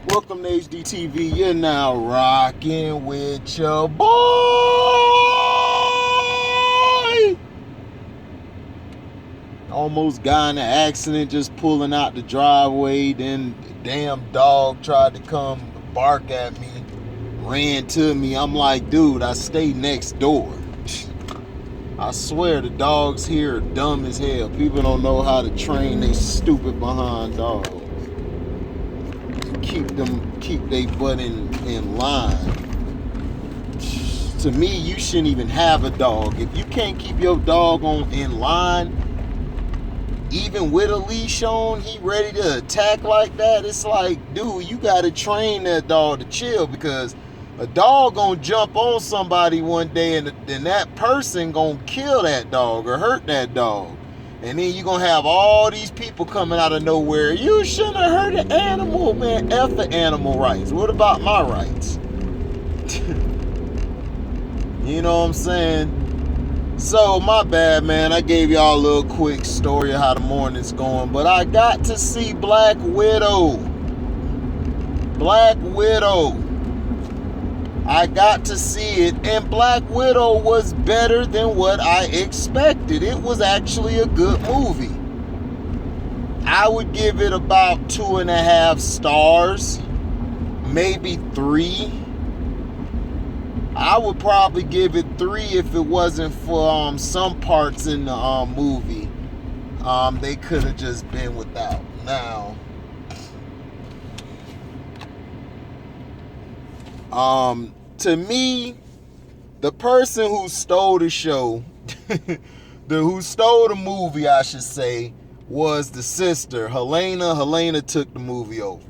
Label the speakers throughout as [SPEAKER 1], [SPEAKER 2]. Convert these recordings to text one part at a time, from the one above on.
[SPEAKER 1] Welcome to HDTV. You're now rocking with your boy. Almost got in an accident just pulling out the driveway. Then the damn dog tried to come bark at me, ran to me. I'm like, dude, I stay next door. I swear the dogs here are dumb as hell. People don't know how to train they stupid behind dogs. Keep they butt in line. To me, you shouldn't even have a dog. If you can't keep your dog in line, even with a leash on, he ready to attack like that, it's like, dude, you gotta train that dog to chill, because a dog gonna jump on somebody one day and then that person gonna kill that dog or hurt that dog. And then you're going to have all these people coming out of nowhere. You shouldn't have hurt an animal, man. F the animal rights. What about my rights? You know what I'm saying? So, my bad, man. I gave y'all a little quick story of how the morning's going. But I got to see Black Widow. Black Widow. I got to see it, and Black Widow was better than what I expected. It was actually a good movie. I would give it about 2.5 stars, maybe 3. I would probably give it 3 if it wasn't for some parts in the movie they could have just been without. Now, to me, the person who stole the show, who stole the movie, I should say, was the sister, Helena. Helena took the movie over.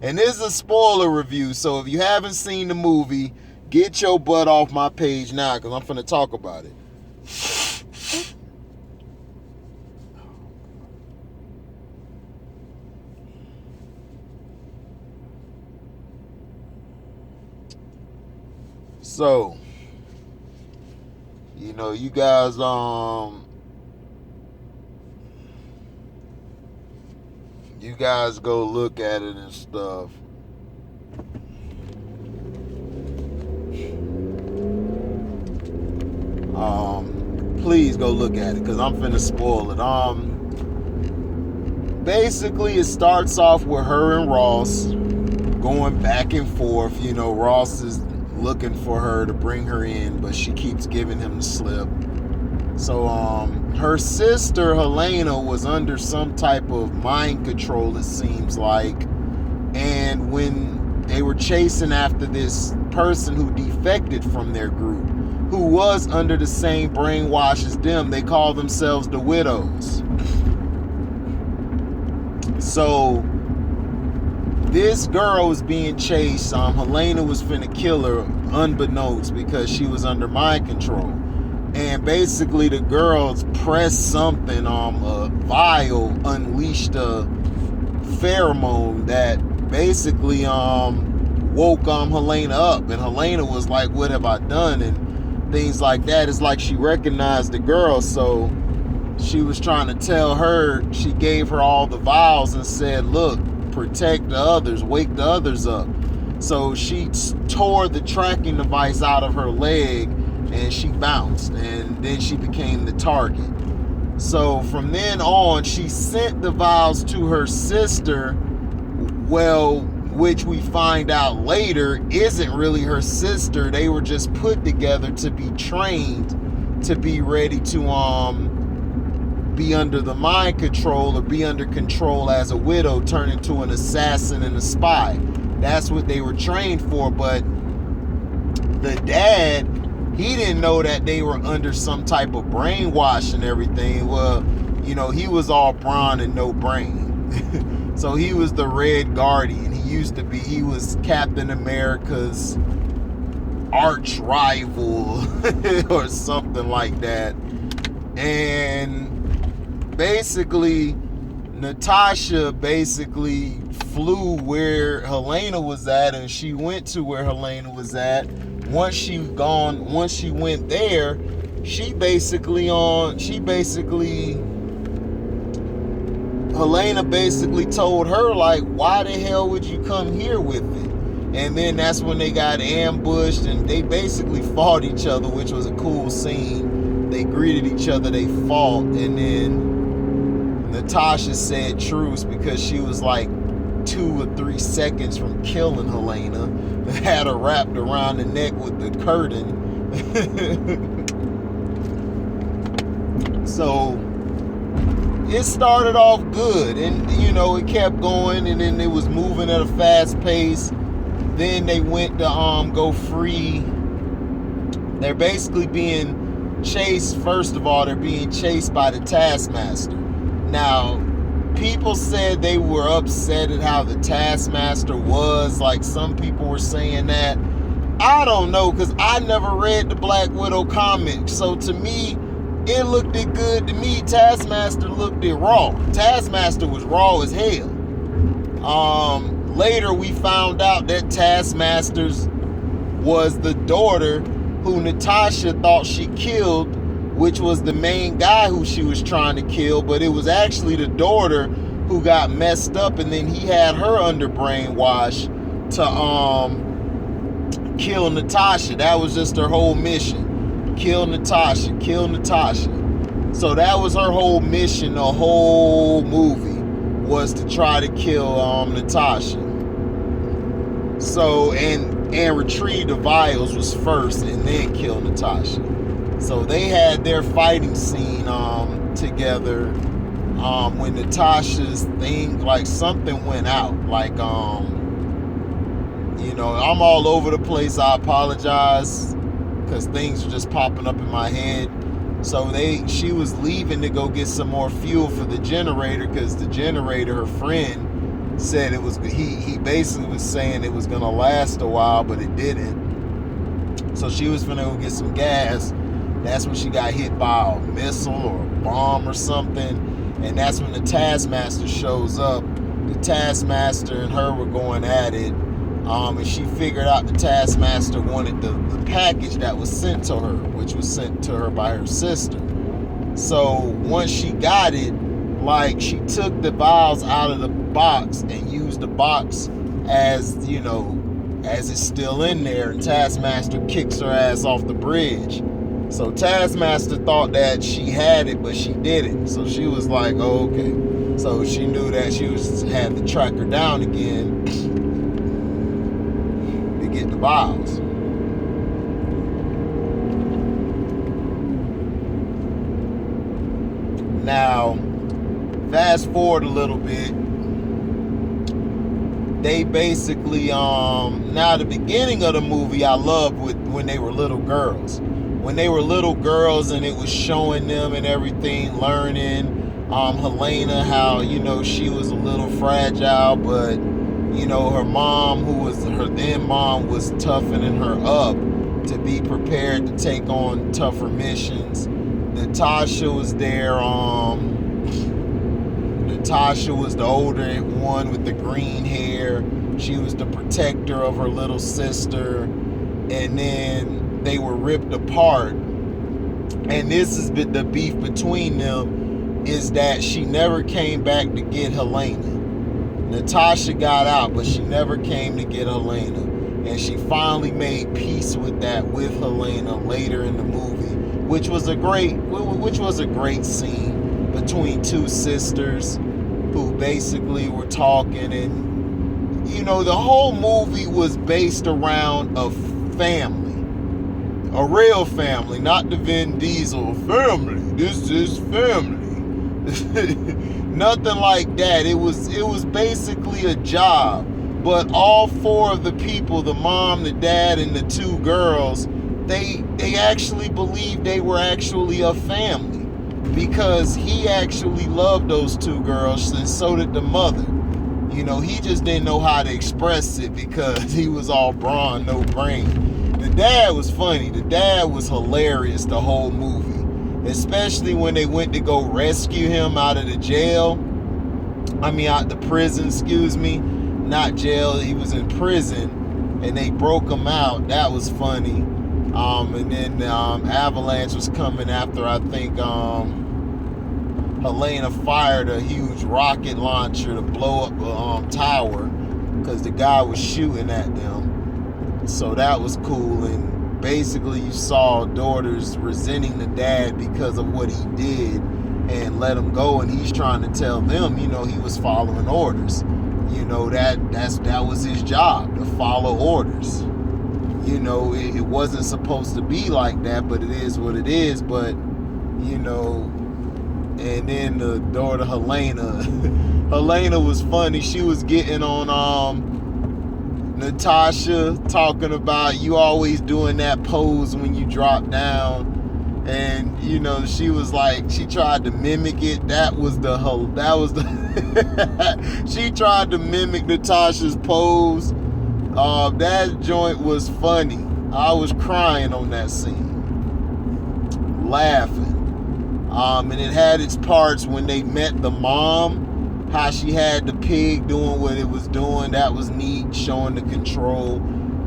[SPEAKER 1] And this is a spoiler review, so if you haven't seen the movie, get your butt off my page now, because I'm finna talk about it. So, you know, you guys go look at it and stuff. Please go look at it, because I'm finna spoil it. Basically it starts off with her and Ross going back and forth. You know, Ross is looking for her to bring her in, but she keeps giving him the slip. So her sister Helena was under some type of mind control, it seems like, and when they were chasing after this person who defected from their group, who was under the same brainwash as them, they call themselves the Widows. So this girl was being chased. Helena was finna kill her unbeknownst, because she was under mind control. And basically the girls pressed something on a vial, unleashed a pheromone that basically woke Helena up. And Helena was like, what have I done? And things like that. It's like she recognized the girl, so she was trying to tell her. She gave her all the vials and said, look, protect the others, wake the others up. So she tore the tracking device out of her leg and she bounced, and then she became the target. So from then on, she sent the vials to her sister, well, which we find out later isn't really her sister. They were just put together to be trained to be ready to be under the mind control, or be under control as a widow, turn into an assassin and a spy. That's what they were trained for. But the dad, he didn't know that they were under some type of brainwash and everything. Well, you know, he was all brawn and no brain. So he was the Red Guardian. He was Captain America's arch rival or something like that. And basically Natasha basically flew where Helena was at, and she went to where Helena was at. Once she went there, she basically Helena basically told her, like, why the hell would you come here with it? And then that's when they got ambushed, and they basically fought each other, which was a cool scene. They greeted each other, they fought, and then Natasha said truce because she was like 2 or 3 seconds from killing Helena. Had her wrapped around the neck with the curtain. So it started off good, and you know, it kept going, and then it was moving at a fast pace. Then they went to go free. They're basically being chased. First of all, they're being chased by the Taskmaster. Now, people said they were upset at how the Taskmaster was. Like, some people were saying that. I don't know, because I never read the Black Widow comic. So to me, it looked it good to me. Taskmaster looked it raw. Taskmaster was raw as hell. Later we found out that Taskmaster's was the daughter who Natasha thought she killed, which was the main guy who she was trying to kill, but it was actually the daughter who got messed up, and then he had her under brainwash to kill Natasha. That was just her whole mission. Kill Natasha, kill Natasha. So that was her whole mission, the whole movie, was to try to kill Natasha. So, and retrieve the vials was first, and then kill Natasha. So they had their fighting scene together when Natasha's thing, like, something went out. Like, you know, I'm all over the place. I apologize, because things are just popping up in my head. So she was leaving to go get some more fuel for the generator, because the generator, her friend, said it was, he basically was saying it was gonna last a while, but it didn't. So she was gonna go get some gas. That's when she got hit by a missile or a bomb or something, and that's when the Taskmaster shows up. The Taskmaster and her were going at it, and she figured out the Taskmaster wanted the package that was sent to her, which was sent to her by her sister. So once she got it, like, she took the vials out of the box and used the box as, you know, as it's still in there, and Taskmaster kicks her ass off the bridge. So Taskmaster thought that she had it, but she didn't. So she was like, oh, okay. So she knew that she had to track her down again to get the vials. Now, fast forward a little bit. They basically, now the beginning of the movie I loved when they were little girls. When they were little girls and it was showing them and everything, learning, Helena, how, you know, she was a little fragile, but, you know, her mom, who was her then mom, was toughening her up to be prepared to take on tougher missions. Natasha was there, Natasha was the older one with the green hair. She was the protector of her little sister. And then they were ripped apart. And this is the beef between them, is that she never came back to get Helena. Natasha got out, but she never came to get Helena. And she finally made peace with that with Helena later in the movie, which was a great scene between two sisters who basically were talking. And, you know, the whole movie was based around a family, a real family, not the Vin Diesel family. This is family. Nothing like that. It was basically a job. But all four of the people, the mom, the dad, and the two girls, they actually believed they were actually a family, because he actually loved those two girls, and so did the mother. You know, he just didn't know how to express it because he was all brawn, no brain. The dad was funny. The dad was hilarious the whole movie, especially when they went to go rescue him out of the jail. Out the prison, excuse me. Not jail, he was in prison, and they broke him out. That was funny. And then Avalanche was coming after, I think, Helena fired a huge rocket launcher to blow up a tower because the guy was shooting at them. So that was cool. And basically you saw daughters resenting the dad because of what he did and let him go, and he's trying to tell them, you know, he was following orders. You know, that was his job, to follow orders. You know, it wasn't supposed to be like that, but it is what it is. But, you know, and then the daughter Helena, Helena was funny. She was getting on Natasha, talking about, you always doing that pose when you drop down. And, you know, she was like, she tried to mimic it. She tried to mimic Natasha's pose. That joint was funny. I was crying on that scene, laughing. And it had its parts when they met the mom, how she had the pig doing what it was doing. That was neat, showing the control.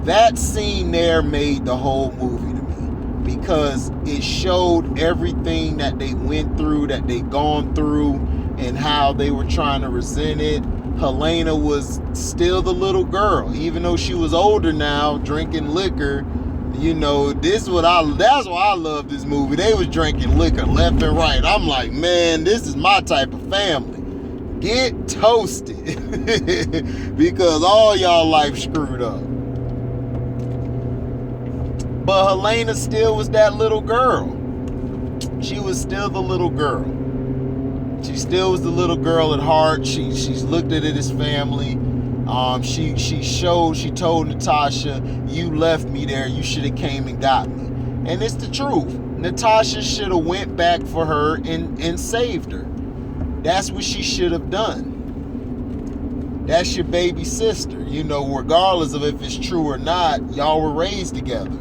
[SPEAKER 1] That scene there made the whole movie to me, because it showed everything that they went through, that they gone through, and how they were trying to resent it. Helena was still the little girl, even though she was older now, drinking liquor. You know, that's why I love this movie. They was drinking liquor left and right. I'm like, man, this is my type of family. Get toasted. Because all y'all life screwed up. But Helena still was that little girl. She was still the little girl. She still was the little girl at heart. She's looked at it as family. She told Natasha, you left me there. You should have came and got me. And it's the truth. Natasha should have went back for her and saved her. That's what she should have done. That's your baby sister. You know, regardless of if it's true or not, y'all were raised together.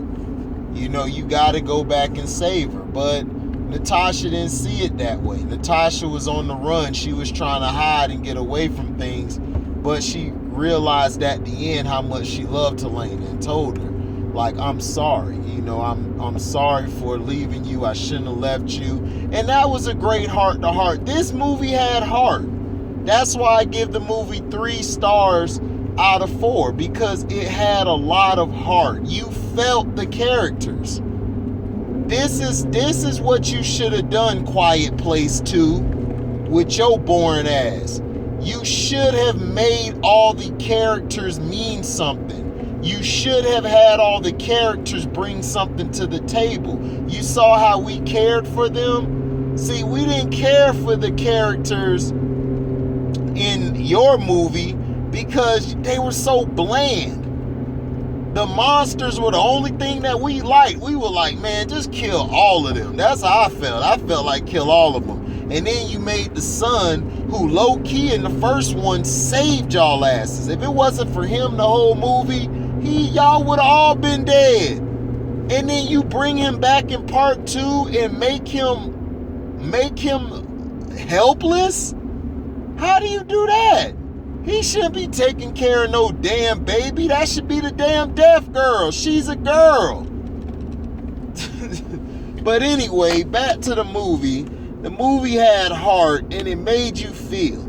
[SPEAKER 1] You know, you got to go back and save her. But Natasha didn't see it that way. Natasha was on the run. She was trying to hide and get away from things. But she realized at the end how much she loved Helena and told her, like, I'm sorry. You know, I'm sorry for leaving you. I shouldn't have left you. And that was a great heart-to-heart. This movie had heart. That's why I give the movie 3 stars out of 4, because it had a lot of heart. You felt the characters. This is what you should have done, Quiet Place 2, with your boring ass. You should have made all the characters mean something. You should have had all the characters bring something to the table. You saw how we cared for them? See, we didn't care for the characters in your movie because they were so bland. The monsters were the only thing that we liked. We were like, man, just kill all of them. That's how I felt. I felt like kill all of them. And then you made the son, who low-key in the first one saved y'all asses. If it wasn't for him the whole movie, y'all would have all been dead. And then you bring him back in part 2 and make him helpless? How do you do that? He shouldn't be taking care of no damn baby. That should be the damn deaf girl. She's a girl. But anyway, back to the movie. The movie had heart and it made you feel.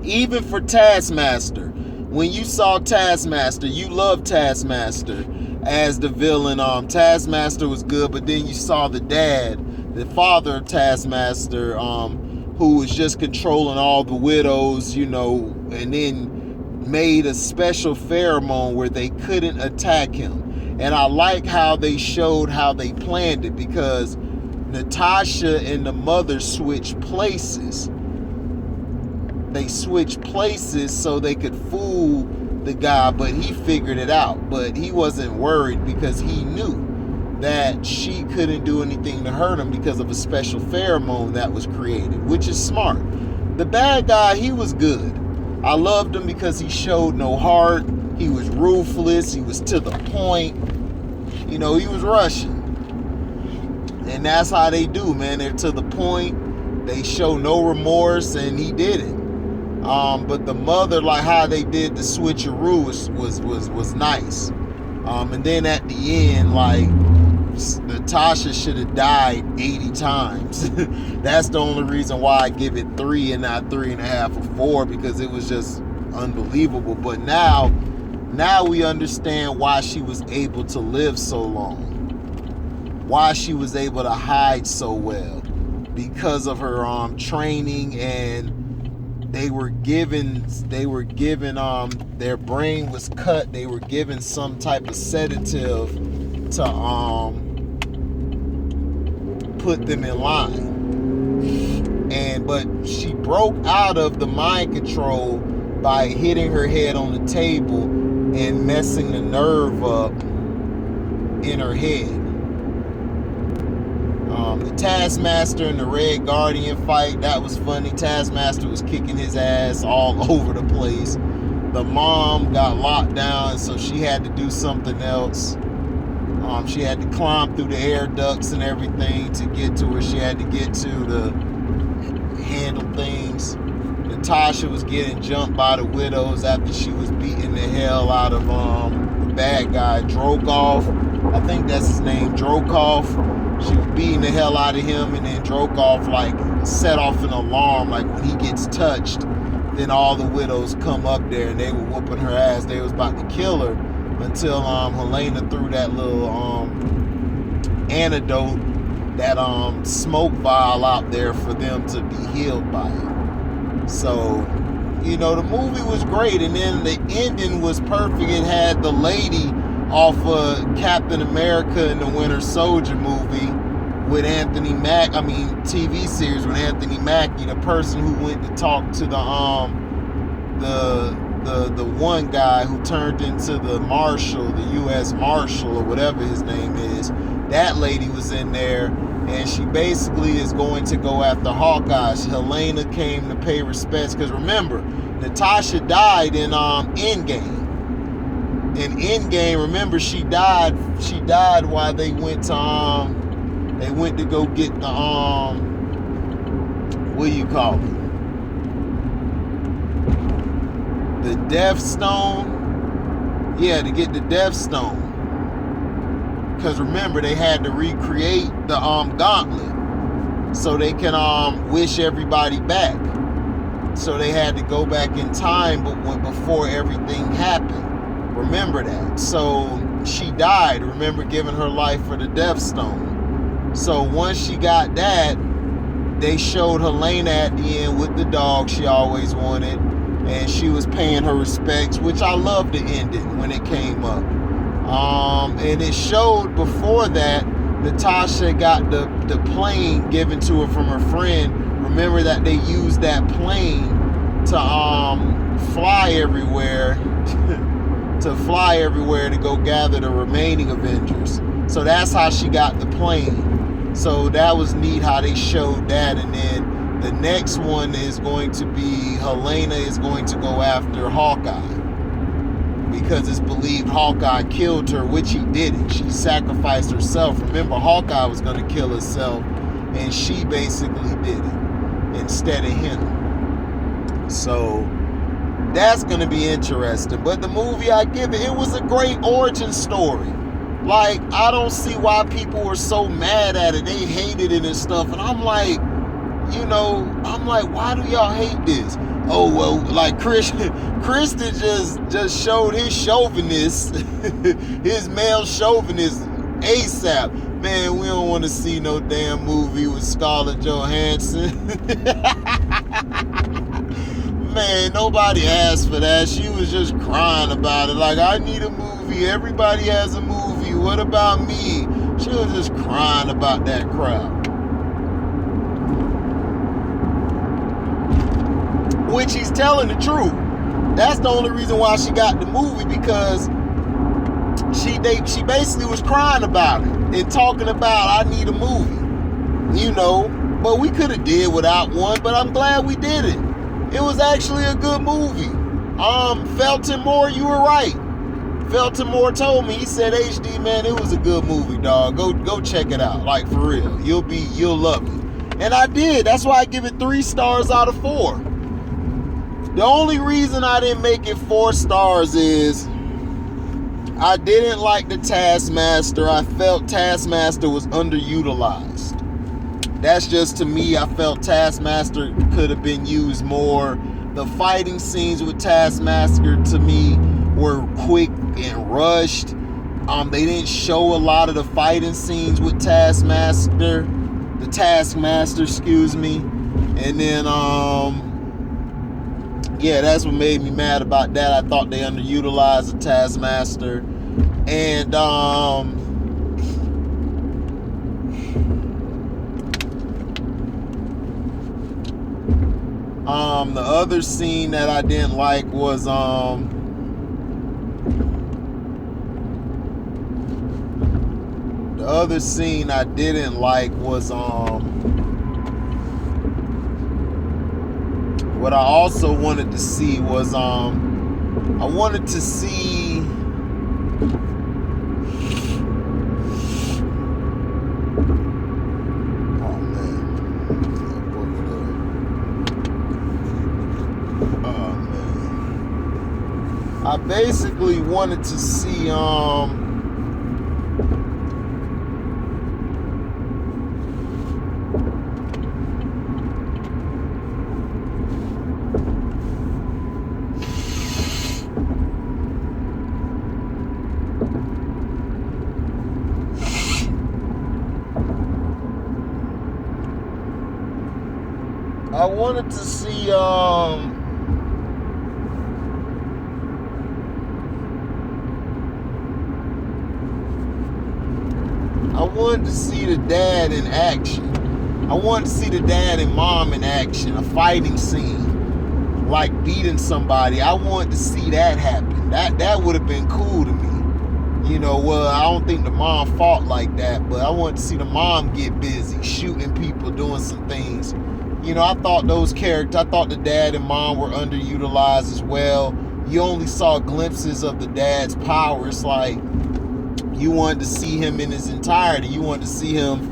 [SPEAKER 1] Even for Taskmaster. When you saw Taskmaster, you loved Taskmaster as the villain. Taskmaster was good, but then you saw the dad, the father of Taskmaster, who was just controlling all the widows, you know, and then made a special pheromone where they couldn't attack him. And I like how they showed how they planned it, because Natasha and the mother switched places. They switched places so they could fool the guy, but he figured it out. But he wasn't worried because he knew that she couldn't do anything to hurt him because of a special pheromone that was created, which is smart. The bad guy, he was good. I loved him because he showed no heart. He was ruthless. He was to the point. You know, he was Russian. And that's how they do, man. They're to the point. They show no remorse, and he did it. But the mother, like how they did the switcheroo was nice. And then at the end, like, Natasha should have died 80 times. That's the only reason why I give it 3 and not 3.5 or 4, because it was just unbelievable. But now we understand why she was able to live so long, why she was able to hide so well, because of her training, and they were given their brain was cut, they were given some type of sedative to put them in line. But she broke out of the mind control by hitting her head on the table and messing the nerve up in her head. The Taskmaster and the Red Guardian fight, that was funny. Taskmaster was kicking his ass all over the place. The mom got locked down, so she had to do something else. She had to climb through the air ducts and everything to get to where she had to get to handle things. Natasha was getting jumped by the widows after she was beating the hell out of the bad guy, Drokov. I think that's his name, Drokov. She was beating the hell out of him, and then Drokov set off an alarm, like when he gets touched, then all the widows come up there and they were whooping her ass. They was about to kill her until Helena threw that little antidote, that smoke vial out there for them to be healed by it. So, the movie was great, and then the ending was perfect. It had the lady off of Captain America and the Winter Soldier movie with Anthony Mackie, TV series with Anthony Mackie, the person who went to talk to the one guy who turned into the Marshal, the U.S. Marshal or whatever his name is. That lady was in there, and she basically is going to go after Hawkeye. Helena came to pay respects, because remember, Natasha died in Endgame. In Endgame, remember, she died while they went to go get the what do you call it? The Death Stone. Yeah, to get the Death Stone. Because remember, they had to recreate the gauntlet so they can wish everybody back. So they had to go back in time, but before everything happened. Remember that. So she died, remember, giving her life for the Death Stone. So once she got that, they showed Helena at the end with the dog she always wanted, and she was paying her respects, which I loved the ending when it came up. And it showed before that, Natasha got the plane given to her from her friend. Remember that they used that plane to fly everywhere to go gather the remaining Avengers. So that's how she got the plane. So that was neat how they showed that. And then the next one is going to be Helena is going to go after Hawkeye, because it's believed Hawkeye killed her, which he didn't. She sacrificed herself. Remember, Hawkeye was going to kill herself, and she basically did it instead of him. So that's going to be interesting. But the movie, I give it was a great origin story. Like, I don't see why people were so mad at it. They hated it and stuff. And I'm like, why do y'all hate this? Oh, well, like Christian just showed his chauvinist, his male chauvinist ASAP. Man, we don't want to see no damn movie with Scarlett Johansson. Man, nobody asked for that. She was just crying about it. Like, I need a movie. Everybody has a movie. What about me? She was just crying about that crap. Which he's telling the truth. That's the only reason why she got the movie, because she basically was crying about it and talking about, I need a movie. But we could have did without one, but I'm glad we did it. It was actually a good movie. Felton Moore, you were right. Felton Moore told me, he said, HD, man, it was a good movie, dog. Go check it out. Like, for real. You'll love it. And I did. That's why I give it 3 stars out of 4. The only reason I didn't make it 4 stars is I didn't like the Taskmaster. I felt Taskmaster was underutilized. That's just to me. I felt Taskmaster could have been used more. The fighting scenes with Taskmaster to me were quick and rushed. They didn't show a lot of the fighting scenes with Taskmaster. The Taskmaster, excuse me. And then, yeah, that's what made me mad about that. I thought they underutilized the Taskmaster. And, the other scene that I didn't like was, what I also wanted to see was, I wanted to see, I basically wanted to see the dad in action. I wanted to see the dad and mom in action, a fighting scene, like beating somebody. I wanted to see that happen. That would have been cool to me. You know, well, I don't think the mom fought like that, but I wanted to see the mom get busy, shooting people, doing some things. You know, I thought the dad and mom were underutilized as well. You only saw glimpses of the dad's power. It's like you wanted to see him in his entirety. You wanted to see him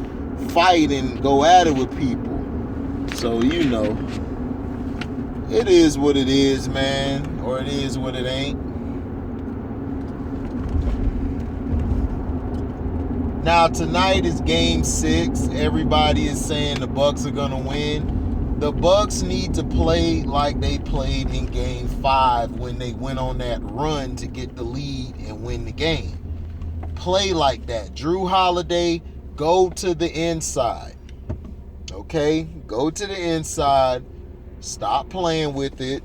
[SPEAKER 1] fight and go at it with people. So, you know, it is what it is, man. Or it is what it ain't. Now, tonight is game 6. Everybody is saying the Bucks are going to win. The Bucks need to play like they played in game 5 when they went on that run to get the lead and win the game. Play like that. Drew Holiday, go to the inside. Okay? Go to the inside. Stop playing with it.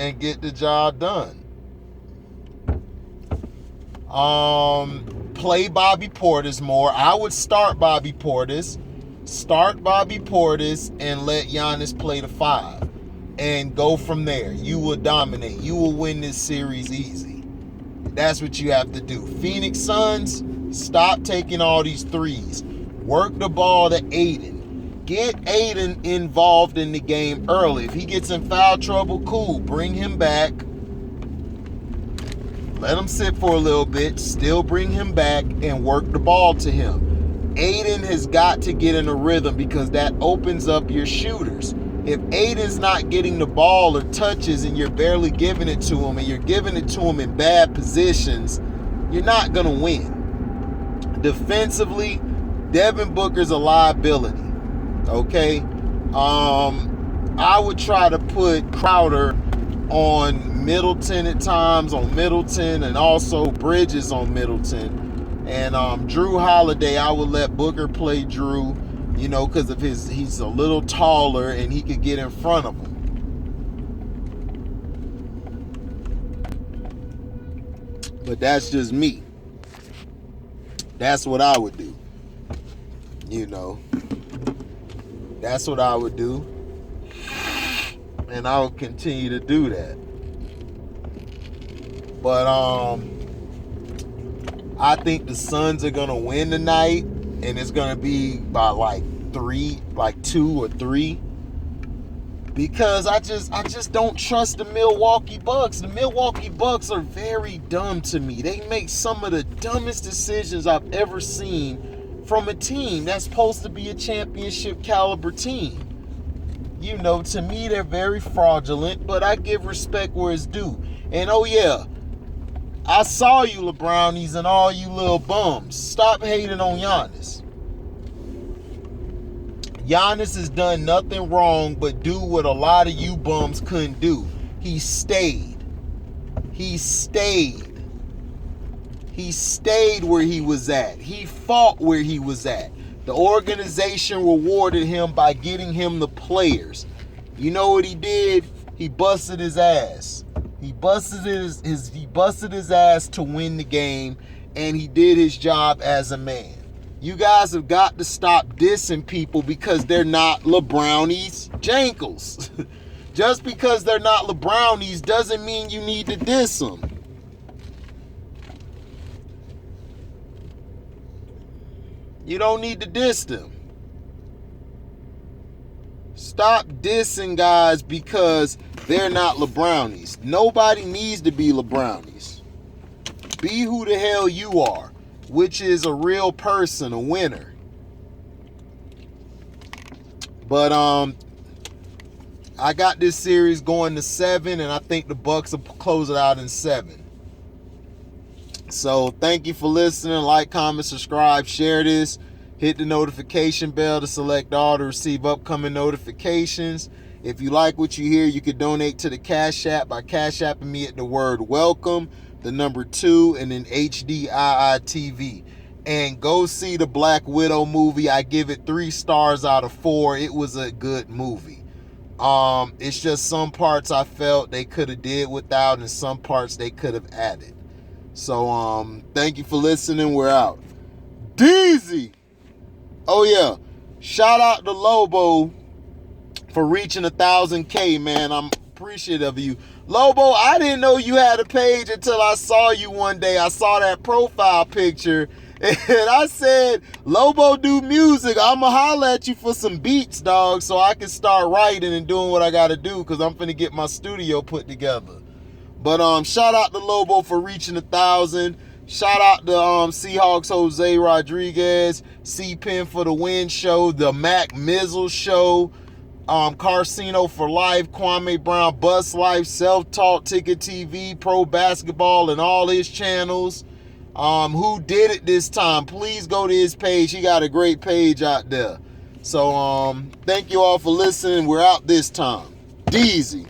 [SPEAKER 1] and get the job done. Play Bobby Portis more. I would start Bobby Portis. Start Bobby Portis and let Giannis play the 5. And go from there. You will dominate. You will win this series easy. That's what you have to do. Phoenix Suns, stop taking all these threes. Work the ball to Aiden. Get Aiden involved in the game early. If he gets in foul trouble, cool. Bring him back. Let him sit for a little bit. Still bring him back and work the ball to him. Aiden has got to get in a rhythm because that opens up your shooters. If Aiden's not getting the ball or touches and you're barely giving it to him and you're giving it to him in bad positions, you're not going to win. Defensively, Devin Booker's a liability. Okay? I would try to put Crowder on Middleton at times, and also Bridges on Middleton. And Drew Holiday, I would let Booker play Drew, you know, because of he's a little taller and he could get in front of him. But that's just me. That's what I would do. You know. That's what I would do. And I will continue to do that. But I think the Suns are gonna win tonight, and it's gonna be by like 2 or 3. Because I just don't trust the Milwaukee Bucks. The Milwaukee Bucks are very dumb to me. They make some of the dumbest decisions I've ever seen from a team that's supposed to be a championship caliber team. You know, to me, they're very fraudulent, but I give respect where it's due. And oh yeah, I saw you, LeBrownies, and all you little bums. Stop hating on Giannis. Giannis has done nothing wrong but do what a lot of you bums couldn't do. He stayed. He stayed. He stayed where he was at. He fought where he was at. The organization rewarded him by getting him the players. You know what he did? He busted his ass. He busted his ass to win the game, and he did his job as a man. You guys have got to stop dissing people because they're not LeBrownies Jankles. Just because they're not LeBrownies doesn't mean you need to diss them. You don't need to diss them. Stop dissing guys because they're not LeBrownies. Nobody needs to be LeBrownies. Be who the hell you are, which is a real person, a winner. But I got this series going to 7, and I think the Bucks will close it out in 7. So thank you for listening. Like, comment, subscribe, share this. Hit the notification bell to select all to receive upcoming notifications. If you like what you hear, you can donate to the Cash App by Cash Apping me at the word welcome, the number 2, and then HDIITV. And go see the Black Widow movie. I give it 3 stars out of 4. It was a good movie. It's just some parts I felt they could have did without, and some parts they could have added. So thank you for listening. We're out. Deezy. Oh yeah, shout out to Lobo for reaching 1,000K, man. I'm appreciative of you. Lobo, I didn't know you had a page until I saw you one day. I saw that profile picture and I said, Lobo do music. I'ma holler at you for some beats, dog, so I can start writing and doing what I gotta do, because I'm finna get my studio put together. But shout out to Lobo for reaching 1,000. Shout out to Seahawks Jose Rodriguez, C-Pen for the Win Show, the Mac Mizzle Show, Carcino for Life, Kwame Brown, Bus Life, Self-Taught, Ticket TV, Pro Basketball, and all his channels. Who did it this time? Please go to his page. He got a great page out there. So thank you all for listening. We're out this time. Deezy.